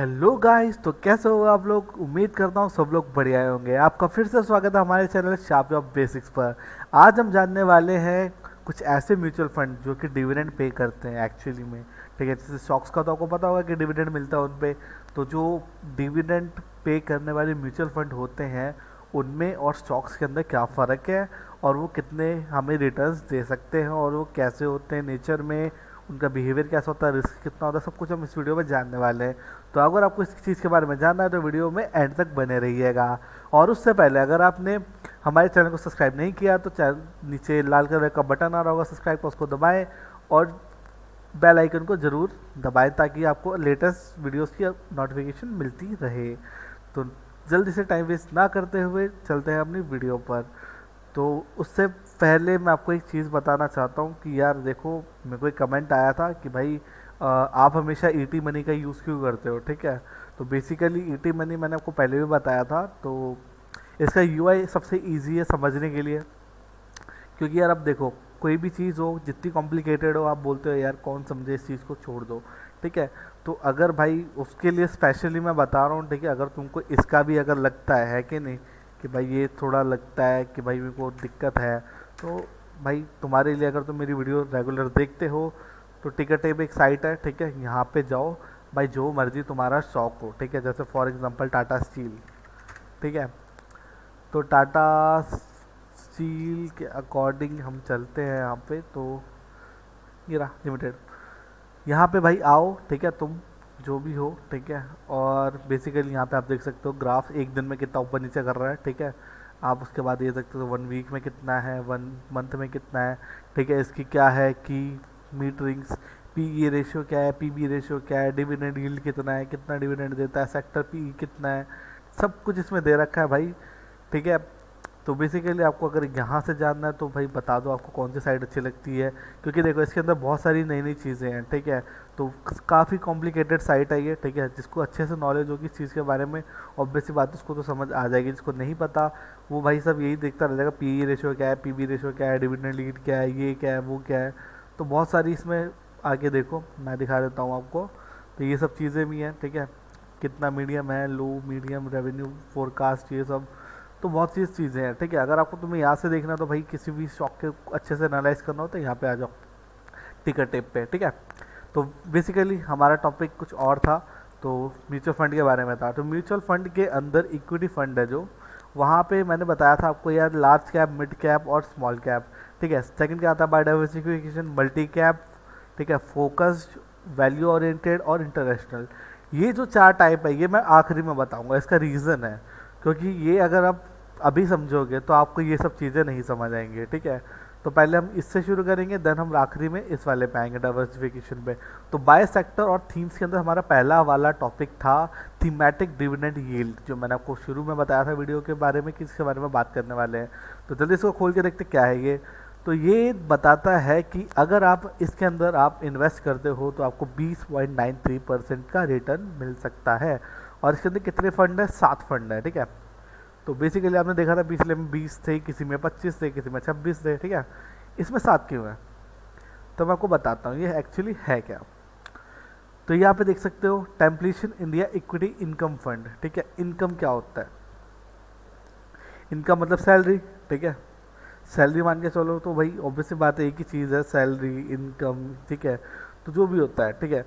Hello guys, तो कैसे हो आप लोग। उम्मीद करता हूँ सब लोग बढ़िया आए होंगे। आपका फिर से स्वागत है हमारे चैनल शार्प जॉब बेसिक्स पर। आज हम जानने वाले हैं कुछ ऐसे म्यूचुअल फंड जो कि डिविडेंड पे करते हैं एक्चुअली में। ठीक है, जैसे स्टॉक्स का तो आपको पता होगा कि डिविडेंड मिलता है उन पे। तो जो डिविडेंड पे करने वाले म्यूचुअल फंड होते हैं उनमें और स्टॉक्स के अंदर क्या फ़र्क है और वो कितने हमें रिटर्न्स दे सकते हैं और वो कैसे होते हैं नेचर में, उनका बिहेवियर कैसा होता है, रिस्क कितना होता है, सब कुछ हम इस वीडियो में जानने वाले हैं। तो अगर आपको इस चीज़ के बारे में जानना है तो वीडियो में एंड तक बने रहिएगा। और उससे पहले अगर आपने हमारे चैनल को सब्सक्राइब नहीं किया तो चैनल नीचे लाल कलर का बटन आ रहा होगा सब्सक्राइब का, उसको दबाएं और बेल आइकन को ज़रूर दबाएं ताकि आपको लेटेस्ट वीडियोस की नोटिफिकेशन मिलती रहे। तो जल्दी से टाइम वेस्ट ना करते हुए चलते हैं अपनी वीडियो पर। तो उससे पहले मैं आपको एक चीज़ बताना चाहता हूँ कि यार देखो, मेरे को एक कमेंट आया था कि भाई आप हमेशा ईटी मनी का यूज़ क्यों करते हो। ठीक है, तो बेसिकली ईटी मनी मैंने आपको पहले भी बताया था। तो इसका यूआई सबसे इजी है समझने के लिए, क्योंकि यार अब देखो कोई भी चीज़ हो जितनी कॉम्प्लिकेटेड हो आप बोलते हो यार कौन समझे इस चीज़ को, छोड़ दो। ठीक है, तो अगर भाई उसके लिए स्पेशली मैं बता रहा हूँ। ठीक है, अगर तुमको इसका भी अगर लगता है कि नहीं कि भाई ये थोड़ा लगता है कि भाई मेरे को दिक्कत है, तो भाई तुम्हारे लिए अगर तुम मेरी वीडियो रेगुलर देखते हो तो टिकट टेप एक साइट है। ठीक है, यहाँ पे जाओ भाई, जो मर्जी तुम्हारा शौक हो। ठीक है, जैसे फॉर एग्जांपल टाटा स्टील। ठीक है, तो टाटा स्टील के अकॉर्डिंग हम चलते हैं यहाँ पे। तो ये रहा लिमिटेड, यहाँ पे भाई आओ। ठीक है, तुम जो भी हो। ठीक है, और बेसिकली यहाँ पे आप देख सकते हो ग्राफ एक दिन में कितना ऊपर नीचे कर रहा है। ठीक है, आप उसके बाद ये देखते हो 1 वीक में कितना है, 1 मंथ में कितना है। ठीक है, इसकी क्या है कि मीटरिंग्स, पी रेशियो क्या है, पीबी रेशियो क्या है, डिविडेंड यील्ड कितना है, कितना डिविडेंड देता है, सेक्टर पी कितना है, सब कुछ इसमें दे रखा है भाई। ठीक है, तो बेसिकली आपको अगर यहाँ से जानना है तो भाई बता दो आपको कौन सी साइड अच्छी लगती है, क्योंकि देखो इसके अंदर बहुत सारी नई नई चीज़ें हैं। ठीक है, तो काफ़ी कॉम्प्लिकेटेड साइट है ये। ठीक है, जिसको अच्छे से नॉलेज होगी इस चीज़ के बारे में ऑब्वियस सी बात उसको तो समझ आ जाएगी। जिसको नहीं पता वो भाई सब यही देखता रह जाएगा, पी रेशियो क्या है, पीबी रेशियो क्या है, डिविडेंड यील्ड क्या है, ये क्या है, वो क्या है। तो बहुत सारी इसमें आगे देखो मैं दिखा देता हूँ आपको। तो ये सब चीज़ें भी हैं। ठीक है, कितना मीडियम है, लो मीडियम, रेवेन्यू फोरकास्ट, ये सब तो बहुत सी चीज़ें हैं। ठीक है, अगर आपको तुम्हें यहाँ से देखना तो भाई किसी भी स्टॉक के अच्छे से एनालाइज करना हो तो यहाँ पे आ जाओ टिकर टेप पे। ठीक है, तो बेसिकली हमारा टॉपिक कुछ और था, तो म्यूचुअल फंड के बारे में था। तो म्यूचुअल फंड के अंदर इक्विटी फंड है जो, वहाँ पे मैंने बताया था आपको यार लार्ज कैप, मिड कैप और स्मॉल कैप। ठीक है, सेकंड क्या आता है बायोडाइवर्सिफिकेशन, मल्टी कैप। ठीक है, फोकस्ड, वैल्यू ओरिएंटेड और इंटरनेशनल। ये जो 4 टाइप है ये मैं आखिरी में बताऊंगा। इसका रीज़न है क्योंकि ये अगर आप अभी समझोगे तो आपको ये सब चीज़ें नहीं समझ आएंगे। ठीक है, तो पहले हम इससे शुरू करेंगे, देन हम आखिरी में इस वाले पे आएंगे डाइवर्सिफिकेशन पे। तो बाय सेक्टर और थीम्स के अंदर हमारा पहला वाला टॉपिक था थीमेटिक डिविडेंड यील्ड, जो मैंने आपको शुरू में बताया था वीडियो के बारे में कि इसके बारे में बात करने वाले हैं। तो जल्दी इसको खोल के देखते क्या है ये। तो ये बताता है कि अगर आप इसके अंदर आप इन्वेस्ट करते हो तो आपको 20.93% का रिटर्न मिल सकता है। और इसके अंदर कितने फंड है, 7 फंड है। ठीक है, तो बेसिकली आपने देखा था पिछले में 20 थे, किसी में 25 थे, किसी में 26 थे। ठीक है, इसमें 7 क्यों है तो मैं आपको बताता हूँ ये एक्चुअली है क्या। तो यहाँ पे देख सकते हो टेम्पलेशन इंडिया इक्विटी इनकम फंड। ठीक है, इनकम क्या होता है, इनकम मतलब सैलरी। ठीक है, सैलरी मान के चलो तो भाई ऑब्वियसली बात है एक ही चीज़ है, सैलरी, इनकम। ठीक है, तो जो भी होता है। ठीक है,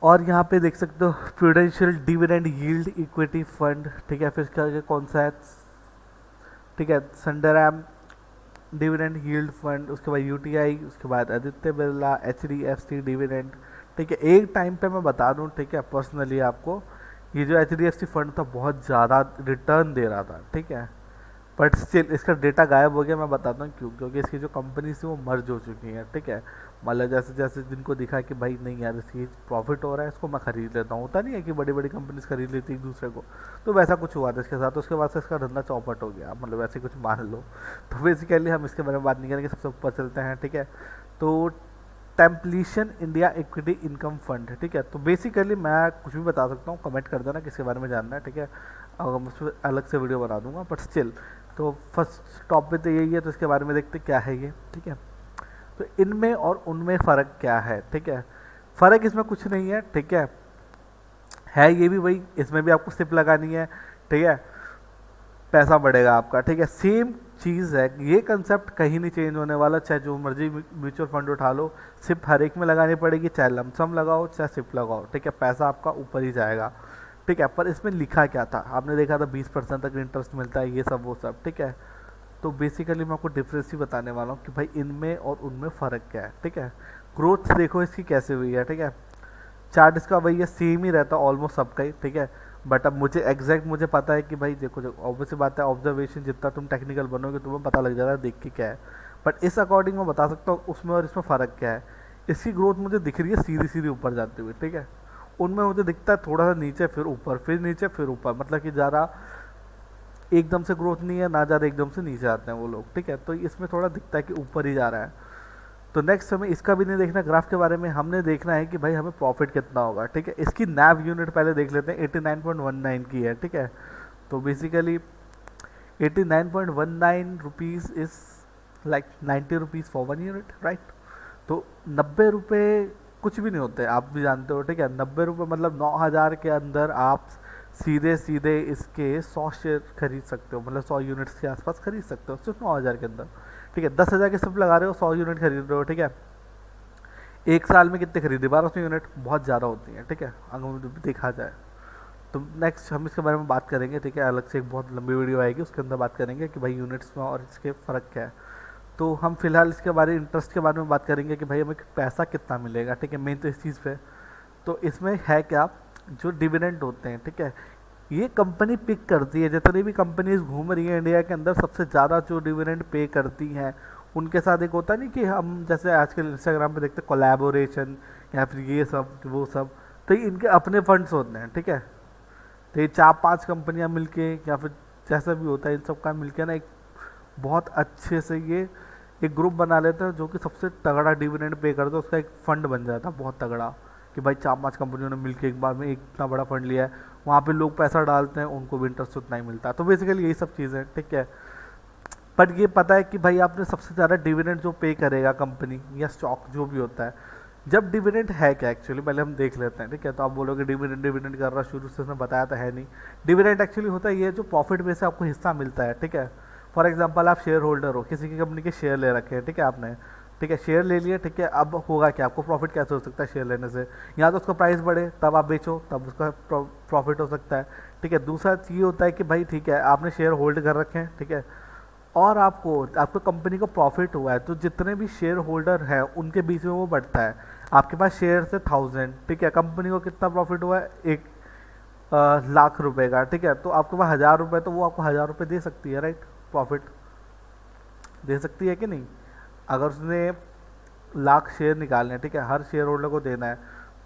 और यहाँ पे देख सकते हो prudential dividend yield equity fund. ठीक है, फिर इसका आगे कौन सा है, ठीक है, संडरैम डिविडेंड यील्ड फंड, उसके बाद यूटीआई, उसके बाद आदित्य बिरला एचडीएफसी डिविडेंड। ठीक है, एक टाइम पे मैं बता दूं, ठीक है, पर्सनली आपको ये जो एचडीएफसी फंड था बहुत ज़्यादा रिटर्न दे रहा था। ठीक है, बट स्टिल इसका डेटा गायब हो गया। मैं बताता हूँ क्यों, क्योंकि इसकी जो कंपनी थी वो मर्ज हो चुकी है। ठीक है, मतलब जैसे जैसे जिनको दिखा कि भाई नहीं यार इसकी प्रॉफिट हो रहा है, इसको मैं खरीद लेता हूँ। होता नहीं है कि बड़ी बड़ी कंपनीज खरीद लेती एक दूसरे को, तो वैसा कुछ हुआ था इसके साथ। उसके बाद से इसका धंधा चौपट हो गया, मतलब ऐसे कुछ मान लो। तो बेसिकली हम इसके बारे में बात नहीं करेंगे, सबसे ऊपर चलते हैं। ठीक है, तो टेम्पलीशन इंडिया इक्विटी इनकम फंड। ठीक है, तो बेसिकली मैं कुछ भी बता सकता हूँ, कमेंट कर देना किसके बारे में जानना है। ठीक है, और मैं उस पर अलग से वीडियो बना दूंगा, बट स्टिल तो फर्स्ट टॉपिक तो यही है। तो इसके बारे में देखते क्या है ये। ठीक है, तो इनमें और उनमें फ़र्क क्या है। ठीक है, फ़र्क इसमें कुछ नहीं है। ठीक है, है ये भी वही, इसमें भी आपको सिप लगानी है, ठीक है, पैसा बढ़ेगा आपका, ठीक है, सेम चीज़ है। ये कंसेप्ट कहीं नहीं चेंज होने वाला, चाहे जो मर्जी म्यूचुअल फंड उठा लो, सिप हर एक में लगानी पड़ेगी, चाहे लमसम लगाओ चाहे सिप लगाओ, ठीक है, पैसा आपका ऊपर ही जाएगा, ठीक है। पर इसमें लिखा क्या था, आपने देखा था 20% तक इंटरेस्ट मिलता है, ये सब वो सब, ठीक है। तो बेसिकली मैं आपको डिफरेंस ही बताने वाला हूँ कि भाई इनमें और उनमें फ़र्क क्या है, ठीक है। ग्रोथ देखो इसकी कैसे हुई है, ठीक है, चार्ट इसका वही है, सेम ही रहता है ऑलमोस्ट सबका ही, ठीक है। बट अब मुझे एग्जैक्ट मुझे पता है कि भाई देखो जो ऑब्वियस बात है, ऑब्जर्वेशन जितना तुम टेक्निकल बनोगे तुम्हें पता लग जाता है देख के क्या है। बट इस अकॉर्डिंग मैं बता सकता हूँ उसमें और इसमें फ़र्क क्या है। इसकी ग्रोथ मुझे दिख रही है सीधी सीधी ऊपर जाती हुई, ठीक है। उनमें मुझे दिखता है थोड़ा सा नीचे फिर ऊपर, फिर नीचे फिर ऊपर, मतलब कि ज़्यादा एकदम से ग्रोथ नहीं है ना, ज़्यादा एकदम से नीचे आते हैं वो लोग, ठीक है। तो इसमें थोड़ा दिखता है कि ऊपर ही जा रहा है। तो नेक्स्ट हमें इसका भी नहीं देखना ग्राफ के बारे में, हमने देखना है कि भाई हमें प्रॉफिट कितना होगा, ठीक है। इसकी नैव यूनिट पहले देख लेते हैं, 89.19 की है, ठीक है। तो basically 89.19 rupees is like 90 rupees for 1 unit, right. तो 90 रुपये कुछ भी नहीं होते, आप भी जानते हो, ठीक है। 90 रुपये मतलब 9,000 के अंदर आप सीधे सीधे इसके 100 शेयर खरीद सकते हो, मतलब 100 यूनिट्स के आसपास खरीद सकते हो सिर्फ 9,000 के अंदर, ठीक है। 10,000 के सिर्फ लगा रहे हो, 100 यूनिट खरीद रहे हो, ठीक है। एक साल में कितने खरीदे, 1200 यूनिट, बहुत ज़्यादा होती है, ठीक है, अगर देखा जाए। तो नेक्स्ट हम इसके बारे में बात करेंगे, ठीक है, अलग से एक बहुत लंबी वीडियो आएगी उसके अंदर बात करेंगे कि भाई यूनिट्स में और इसके फ़र्क क्या है। तो हम फिलहाल इसके बारे इंटरेस्ट के बारे में बात करेंगे कि भाई हमें पैसा कितना मिलेगा, ठीक है, मेन तो इस चीज़ पे। तो इसमें है क्या, जो डिविडेंड होते हैं, ठीक है, ये कंपनी पिक करती है, जितनी भी कंपनीज घूम रही हैं इंडिया के अंदर सबसे ज़्यादा जो डिविडेंड पे करती हैं उनके साथ एक होता नहीं कि हम जैसे आजकल इंस्टाग्राम पे देखते हैं कोलैबोरेशन या फिर ये सब वो सब, तो ये इनके अपने फंड्स होते हैं, ठीक है। तो ये 4-5 कंपनियां मिलके या फिर जैसा भी होता है इन सब का मिलके ना एक बहुत अच्छे से ये एक ग्रुप बना लेते हैं जो कि सबसे तगड़ा डिविडेंड पे करता है, उसका एक फंड बन जाता है बहुत तगड़ा कि भाई 4-5 कंपनियों ने मिलकर एक बार में एक इतना बड़ा फंड लिया है, वहाँ पे लोग पैसा डालते हैं, उनको भी इंटरेस्ट उतना ही मिलता है। तो बेसिकली यही सब चीज़ें, ठीक है। बट ये पता है कि भाई आपने सबसे ज़्यादा डिविडेंड जो पे करेगा कंपनी या स्टॉक जो भी होता है, जब डिविडेंड है क्या एक्चुअली पहले हम देख लेते हैं, ठीक है। तो आप बोलोगे डिविडेंड डिविडेंड कर रहा, शुरू से उसने बताया तो है नहीं। डिविडेंड एक्चुअली होता है ये जो प्रॉफिट में से आपको हिस्सा मिलता है, ठीक है। फॉर एग्जांपल आप शेयर होल्डर हो, किसी की कंपनी के शेयर ले रखे हैं, ठीक है, आपने, ठीक है, शेयर ले लिए, ठीक है। अब होगा क्या, आपको प्रॉफिट कैसे हो सकता है शेयर लेने से, या तो उसका प्राइस बढ़े तब आप बेचो तब उसका प्रॉफिट हो सकता है, ठीक है। दूसरा चीज़ होता है कि भाई ठीक है आपने शेयर होल्ड कर रखे हैं, ठीक है, और आपको कंपनी को प्रॉफिट हुआ है, तो जितने भी शेयर होल्डर हैं उनके बीच में वो बढ़ता है। आपके पास शेयर से 1000, ठीक है, कंपनी को कितना प्रॉफिट हुआ है, 1 लाख रुपए का, ठीक है। तो आपके पास 1000 रुपये, तो वो आपको 1000 रुपये दे सकती है, राइट, प्रॉफिट दे सकती है कि नहीं। अगर उसने लाख शेयर निकालने, ठीक है, हर शेयर होल्डर को देना है,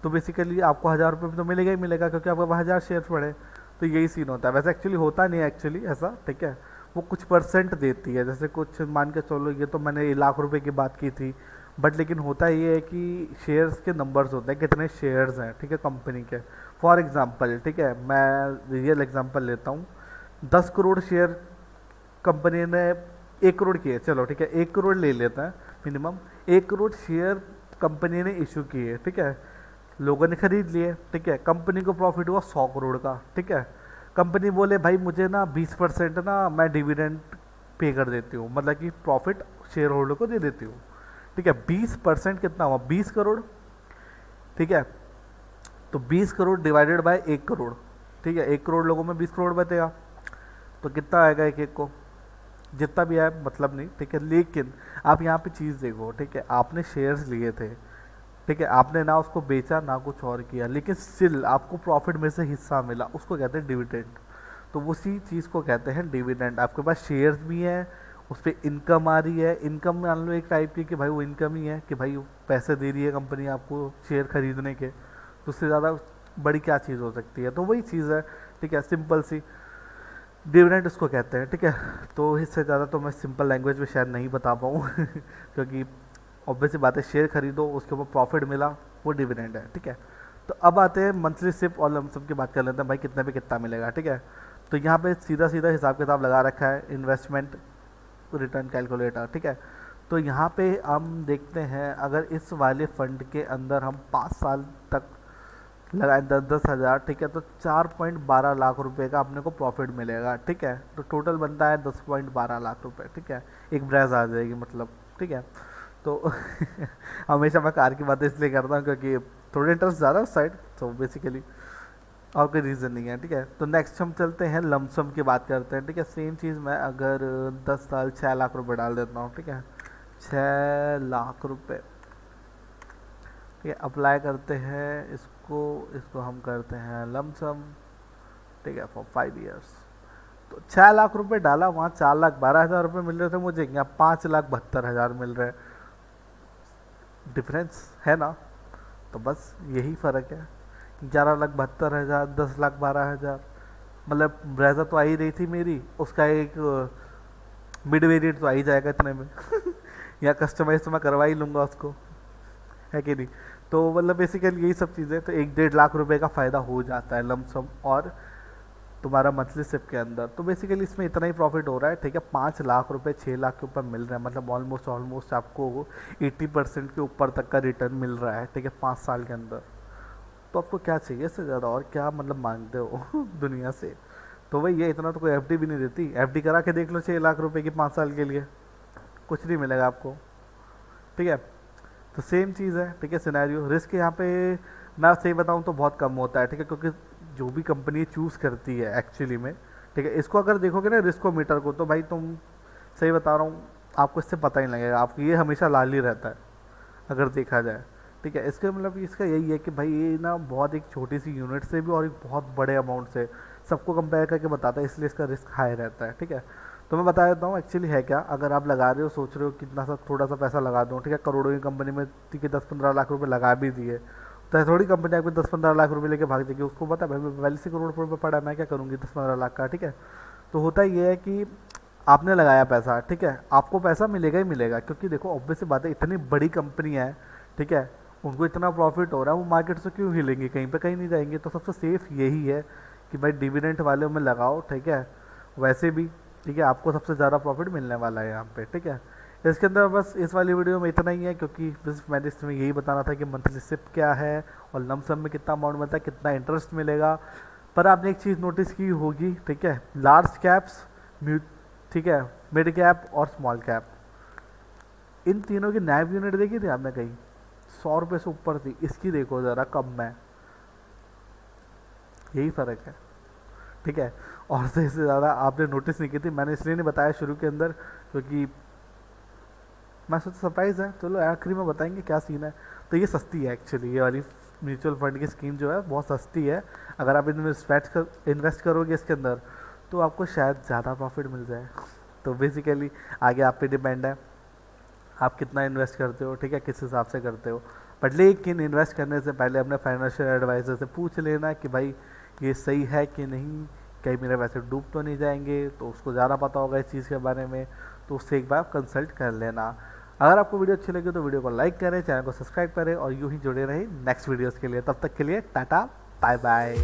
तो बेसिकली आपको 1000 रुपये तो मिलेगा ही मिलेगा, क्योंकि आपके पास 1000 शेयर पड़े। तो यही सीन होता है, वैसे एक्चुअली होता नहीं है एक्चुअली ऐसा, ठीक है, वो कुछ परसेंट देती है, जैसे कुछ मान के चलो, ये तो मैंने 1 लाख रुपए की बात की थी, बट लेकिन होता ये है कि शेयर्स के नंबर्स होते हैं, कितने शेयर्स हैं, ठीक है, कंपनी के। फॉर एग्जांपल, ठीक है, मैं रियल एग्जांपल लेता हूँ, 10 करोड़ शेयर कंपनी ने 1 करोड़ किए, चलो ठीक है 1 करोड़ ले लेता है मिनिमम, 1 करोड़ शेयर कंपनी ने इशू किए, ठीक है, लोगों ने खरीद लिए, ठीक है, कंपनी को प्रॉफिट हुआ 100 करोड़ का, ठीक है। कंपनी बोले भाई मुझे ना 20% ना मैं डिविडेंड पे कर देती हूँ, मतलब कि प्रॉफिट शेयर होल्डर को दे देती हूँ, ठीक है। 20% कितना हुआ, 20 करोड़, ठीक है। तो 20 करोड़ डिवाइडेड बाय 1 करोड़, ठीक है, 1 करोड़ लोगों में 20 करोड़ बचेगा, तो कितना आएगा एक एक को, जितना भी आए मतलब नहीं, ठीक है। लेकिन आप यहाँ पे चीज़ देखो, ठीक है, आपने शेयर्स लिए थे, ठीक है, आपने ना उसको बेचा ना कुछ और किया, लेकिन स्टिल आपको प्रॉफिट में से हिस्सा मिला, उसको कहते हैं डिविडेंड। तो उसी चीज़ को कहते हैं डिविडेंड। आपके पास शेयर्स भी हैं, उस पर इनकम आ रही है, इनकम मान लो एक टाइप की कि भाई वो इनकम ही है कि भाई पैसे दे रही है कंपनी आपको शेयर खरीदने के, तो उससे ज़्यादा बड़ी क्या चीज़ हो सकती है। तो वही चीज़ है, ठीक है, सिंपल सी डिविडेंड उसको कहते हैं, ठीक है। तो इससे ज़्यादा तो मैं सिंपल लैंग्वेज में शायद नहीं बता पाऊँ क्योंकि ऑब्वियसली बात है, शेयर खरीदो उसके ऊपर प्रॉफिट मिला, वो डिविडेंड है, ठीक है। तो अब आते हैं मंथली सिप और लमसम की बात कर लेते हैं, भाई कितने पे कितना मिलेगा, ठीक है। तो यहाँ पे सीधा सीधा हिसाब किताब लगा रखा है, इन्वेस्टमेंट रिटर्न कैलकुलेटर, ठीक है। तो यहाँ पे हम देखते हैं अगर इस वाले फंड के अंदर हम 5 साल तक लगाएं 10,000, ठीक है, तो 4.12 लाख रुपए का अपने को प्रॉफिट मिलेगा, ठीक है। तो टोटल बनता है 10.12 लाख रुपए, ठीक है। एक ब्रेज आ जाएगी मतलब, ठीक है। तो हमेशा मैं कार की बातें इसलिए करता हूँ क्योंकि थोड़े इंटरेस्ट ज़्यादा है उस साइड, तो बेसिकली और कोई रीज़न नहीं है, ठीक है। तो नेक्स्ट हम चलते हैं लमसम की बात करते हैं, ठीक है। सेम चीज़ मैं अगर 10 साल 6 लाख रुपए डाल देता हूँ, ठीक है, 6 लाख रुपए, ठीक है। अप्लाई करते हैं इसको, इसको हम करते हैं लमसम, ठीक है, फॉर 5 ईयर्स। तो 6 लाख रुपए डाला, वहाँ 4,12,000 रुपये मिल रहे थे मुझे, यहाँ 5,72,000 मिल रहे हैं। डिफरेंस है ना। तो बस यही फ़र्क है, 11,72,000, 10,12,000, मतलब ब्रेजा तो आ ही रही थी मेरी, उसका एक मिड वेरिएंट तो आ ही जाएगा इतने में या कस्टमाइज तो मैं करवा ही लूँगा उसको, है कि नहीं। तो मतलब बेसिकली यही सब चीज़ें, तो 1-1.5 लाख रुपए का फ़ायदा हो जाता है लमसम और तुम्हारा मंथली सिप के अंदर। तो बेसिकली इसमें इतना ही प्रॉफिट हो रहा है, ठीक है। 5 लाख रुपए 6 लाख के ऊपर मिल रहा है, मतलब ऑलमोस्ट आपको 80% के ऊपर तक का रिटर्न मिल रहा है, ठीक है, 5 साल के अंदर। तो आपको क्या चाहिए इससे ज़्यादा, और क्या मतलब मांगते हो दुनिया से। तो भाई ये इतना तो कोई एफडी भी नहीं देती, एफडी करा के देख लो 6 लाख रुपए की 5 साल के लिए, कुछ नहीं मिलेगा आपको, ठीक है। तो सेम चीज़ है, ठीक है। सिनेरियो रिस्क यहाँ पे मैं सही बताऊँ तो बहुत कम होता है, ठीक है, क्योंकि जो भी कंपनी चूज़ करती है एक्चुअली में, ठीक है, इसको अगर देखोगे ना रिस्कोमीटर को, तो भाई तुम, सही बता रहा हूँ, आपको इससे पता ही नहीं लगेगा, आपको ये हमेशा लाल ही रहता है अगर देखा जाए, ठीक है। इसका मतलब इसका यही है कि भाई ये ना बहुत एक छोटी सी यूनिट से भी और एक बहुत बड़े अमाउंट से सबको कंपेयर करके बताता है, इसलिए इसका रिस्क हाई रहता है, ठीक है। तो मैं बता देता हूँ एक्चुअली है क्या। अगर आप लगा रहे हो, सोच रहे हो कितना सा थोड़ा सा पैसा लगा दो, ठीक है, करोड़ों की कंपनी में, ठीक है, 10-15 लाख रुपए लगा भी दिए, तो ऐसी थोड़ी कंपनी आपको 10-15 लाख रुपए लेके भाग जाएगी, उसको पता है भाई मैं 42 करोड़ रुपये पड़ा है, मैं क्या करूँगी 10-15 लाख का, ठीक है। तो होता ये है कि आपने लगाया पैसा, ठीक है, आपको पैसा मिलेगा ही मिलेगा, क्योंकि देखो ऑब्वियस सी बात है, इतनी बड़ी कंपनी है, ठीक है, उनको इतना प्रॉफिट हो रहा है, वो मार्केट से क्यों हिलेंगे, कहीं पे कहीं नहीं जाएंगे। तो सबसे सेफ यही है कि भाई डिविडेंट वाले में लगाओ, ठीक है। वैसे भी, ठीक है, आपको सबसे ज़्यादा प्रॉफिट मिलने वाला है यहाँ पे, ठीक है। इसके अंदर बस इस वाली वीडियो में इतना ही है, क्योंकि बस मैंने इसमें यही बताना था कि मंथली सिप क्या है और लमसम में कितना अमाउंट मिलता है, कितना इंटरेस्ट मिलेगा। पर आपने एक चीज़ नोटिस की होगी, ठीक है, लार्ज कैप्स, ठीक है, मिड कैप और स्मॉल कैप, इन तीनों की नैब यूनिट देखी थी आपने कहीं, 100 रुपये से ऊपर थी, इसकी देखो ज़रा कम में, यही फ़र्क है, ठीक है। और से इससे ज़्यादा आपने नोटिस नहीं की थी, मैंने इसलिए नहीं बताया शुरू के अंदर क्योंकि मैं सोचा सरप्राइज़ है, चलो आखिरी में बताएंगे क्या सीन है। तो ये सस्ती है एक्चुअली, ये वाली म्यूचुअल फंड की स्कीम जो है बहुत सस्ती है। अगर आप इन्वेस्ट करोगे इसके अंदर तो आपको शायद ज़्यादा प्रॉफिट मिल जाए। तो बेसिकली आगे आप पे डिपेंड है, आप कितना इन्वेस्ट करते हो, ठीक है, किस हिसाब से करते हो। बट लेकिन इन्वेस्ट करने से पहले अपने फाइनेंशियल एडवाइज़र से पूछ लेना कि भाई ये सही है कि नहीं, कहीं मेरे पैसे डूब तो नहीं जाएंगे, तो उसको ज़्यादा पता होगा इस चीज़ के बारे में, तो उससे एक बार कंसल्ट कर लेना। अगर आपको वीडियो अच्छी लगी तो वीडियो को लाइक करें, चैनल को सब्सक्राइब करें और यूँ ही जुड़े रहें नेक्स्ट वीडियोज़ के लिए। तब तक के लिए टाटा, बाय बाय।